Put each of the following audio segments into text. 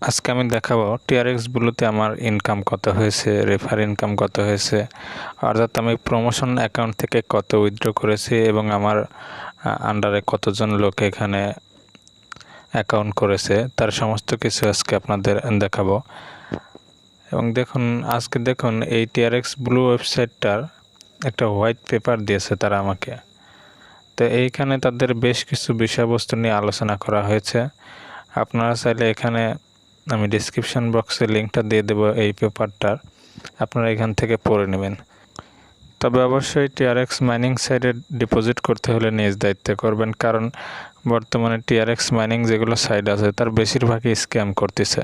আজকে আমি দেখাবো Trx.blue তে আমার ইনকাম কত হয়েছে, রেফার ইনকাম কত হয়েছে, অর্থাৎ আমি প্রমোশন অ্যাকাউন্ট থেকে কত উইথড্র করেছি এবং আমার আন্ডারে কতজন লোক এখানে অ্যাকাউন্ট করেছে তার সমস্ত কিছু আজকে আপনাদের দেখাবো। এবং আজকে দেখুন এই Trx.blue ওয়েবসাইটটার একটা হোয়াইট পেপার দিয়েছে তারা আমাকে। তো এইখানে তাদের বেশ কিছু বিষয়বস্তু নিয়ে আলোচনা করা হয়েছে। আপনারা চাইলে এখানে আমি ডিসক্রিপশন বক্সে লিঙ্কটা দিয়ে দেবো এই পেপারটার, আপনারা এখান থেকে পড়ে নেবেন। তবে অবশ্যই Trx মাইনিং সাইটে ডিপোজিট করতে হলে নিজ দায়িত্বে করবেন, কারণ বর্তমানে Trx মাইনিং যেগুলো সাইট আছে তার বেশিরভাগই স্ক্যাম করতেছে।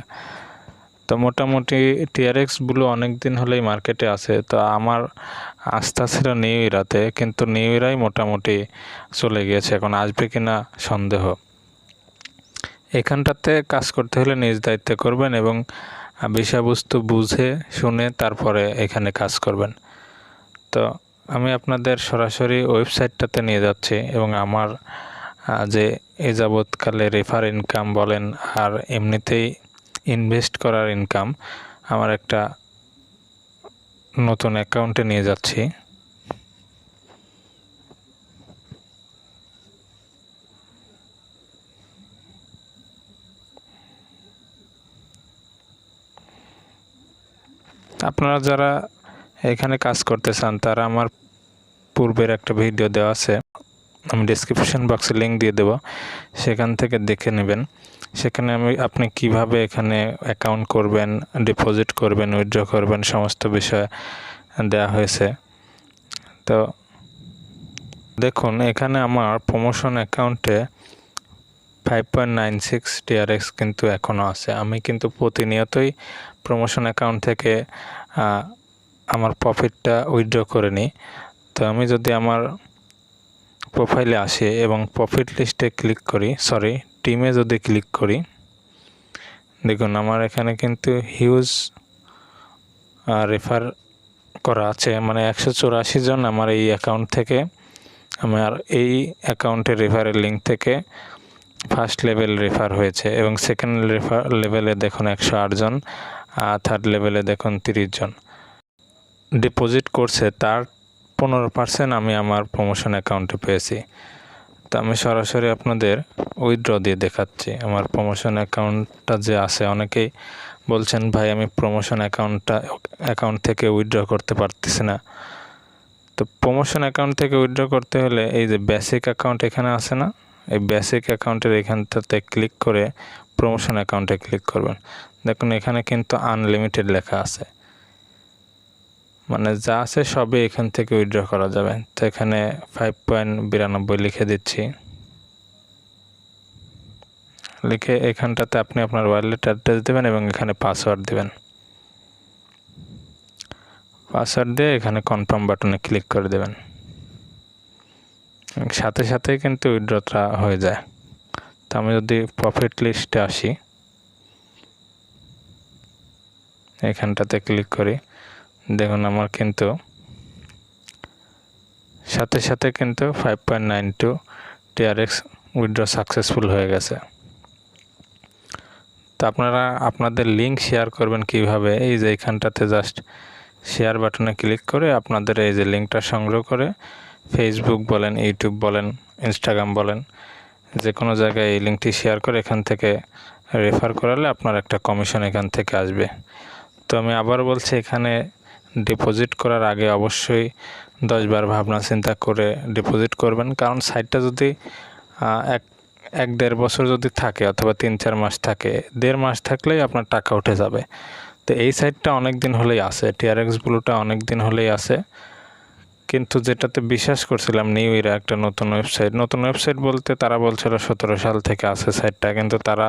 তো মোটামুটি Trx.blue অনেক দিন হলেই মার্কেটে আছে। তো আমার আস্থা ছিল নিউ ইরাতে, কিন্তু নিউ ইরাই মোটামুটি চলে গিয়েছে, এখন আসবে কিনা সন্দেহ। এখানটাতে কাজ করতে হলে নিজ দায়িত্বে করবেন এবং বিষয়বস্তু বুঝে শুনে তারপরে এখানে কাজ করবেন। তো আমি আপনাদের সরাসরি ওয়েবসাইটটাতে নিয়ে যাচ্ছি এবং আমার যে এ যাবৎকালে রেফার ইনকাম বলেন আর এমনিতেই ইনভেস্ট করার ইনকাম, আমার একটা নতুন অ্যাকাউন্টে নিয়ে যাচ্ছি। আপনারা যারা এখানে কাজ করতে চান তারা আমার পূর্বের একটা ভিডিও দেওয়া আছে, আমি ডেসক্রিপশন বক্সে লিঙ্ক দিয়ে দেব, সেখান থেকে দেখে নেবেন। সেখানে আপনি কিভাবে এখানে অ্যাকাউন্ট করবেন, ডিপোজিট করবেন, উইথড্র করবেন, সমস্ত বিষয় দেওয়া হয়েছে। তো দেখুন এখানে আমার প্রমোশন অ্যাকাউন্টে 5.96 Trx কিন্তু এখনও আছে। আমি কিন্তু প্রতিনিয়তই প্রমোশন অ্যাকাউন্ট থেকে আমার প্রফিটটা উইথড্র করে নিই। তো আমি যদি আমার প্রোফাইলে আসি এবং প্রফিট লিস্টে ক্লিক করি, টিমে যদি ক্লিক করি, দেখুন আমার এখানে কিন্তু হিউজ রেফার করা আছে, মানে 184 জন আমার এই অ্যাকাউন্ট থেকে, আমার এই অ্যাকাউন্টের রেফারের লিঙ্ক থেকে ফার্স্ট লেভেল রেফার হয়েছে এবং সেকেন্ড লেভেলে দেখুন 108 জন, থার্ড লেভেলে দেখুন 30 জন ডিপোজিট করছে, তার 15% আমি আমার প্রমোশন অ্যাকাউন্টে পেয়েছি। তো আমি সরাসরি আপনাদের উইথড্র দিয়ে দেখাচ্ছি আমার প্রমোশন অ্যাকাউন্টটা যে আছে। অনেকেই বলছেন ভাই আমি প্রমোশন অ্যাকাউন্ট থেকে উইথড্র করতে পারতেছি না। তো প্রমোশন অ্যাকাউন্ট থেকে উইথড্র করতে হলে এই যে বেসিক অ্যাকাউন্ট এখানে আছে না, এই বেসিক অ্যাকাউন্টের এখানটাতে ক্লিক করে প্রমোশন অ্যাকাউন্টে ক্লিক করবেন। দেখুন এখানে কিন্তু আনলিমিটেড লেখা আছে, মানে যা আছে সবই এখান থেকে উইথড্র করা যাবে। তো এখানে 5.92 লিখে দিচ্ছি, লিখে এখানটাতে আপনি আপনার ওয়ালেট অ্যাড্রেস দেবেন এবং এখানে পাসওয়ার্ড দেবেন। পাসওয়ার্ড দিয়ে এখানে কনফার্ম বাটনে ক্লিক করে দেবেন, সাথে সাথেই কিন্তু উইথড্রটা হয়ে যায়। তো আমি যদি প্রফিট লিস্টে আসি, এখানটাতে ক্লিক করি, দেখুন আমার কিন্তু সাথে সাথে কিন্তু 5.92 Trx উইথড্র সাকসেসফুল হয়ে গেছে। তো আপনারা আপনাদের লিঙ্ক শেয়ার করবেন কিভাবে, এই যে এখানটাতে জাস্ট শেয়ার বাটনে ক্লিক করে আপনাদের এই যে লিঙ্কটা সংগ্রহ করে ফেসবুক বলেন, ইউটিউব বলেন, ইনস্টাগ্রাম বলেন, যে কোনো জায়গায় এই লিঙ্কটি শেয়ার করে এখান থেকে রেফার করালে আপনার একটা কমিশন এখান থেকে আসবে। তো আমি আবার বলছি, এখানে ডিপোজিট করার আগে অবশ্যই 10 বার ভাবনা চিন্তা করে ডিপোজিট করবেন, কারণ সাইটটা যদি 1-1.5 বছর যদি থাকে অথবা 3-4 মাস থাকে, 1.5 মাস থাকলেই আপনার টাকা উঠে যাবে। তো এই সাইটটা অনেক দিন হলেই আছে, Trx.blue অনেক দিন হলেই আছে, কিন্তু যেটাতে বিশ্বাস করছিলাম নিউ ইরা একটা নতুন ওয়েবসাইট বলতে তারা বলছিল 17 সাল থেকে আছে সাইটটা, কিন্তু তারা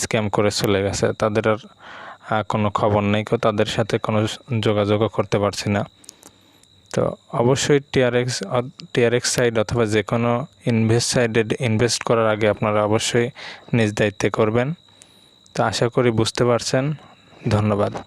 স্ক্যাম করে চলে গেছে, তাদের আর কোনো খবর নেই, তাদের সাথে কোনো যোগাযোগও করতে পারছি না। তো অবশ্যই Trx সাইট অথবা যে কোনো সাইটে ইনভেস্ট করার আগে আপনারা অবশ্যই নিজ দায়িত্বে করবেন। তো আশা করি বুঝতে পারছেন। ধন্যবাদ।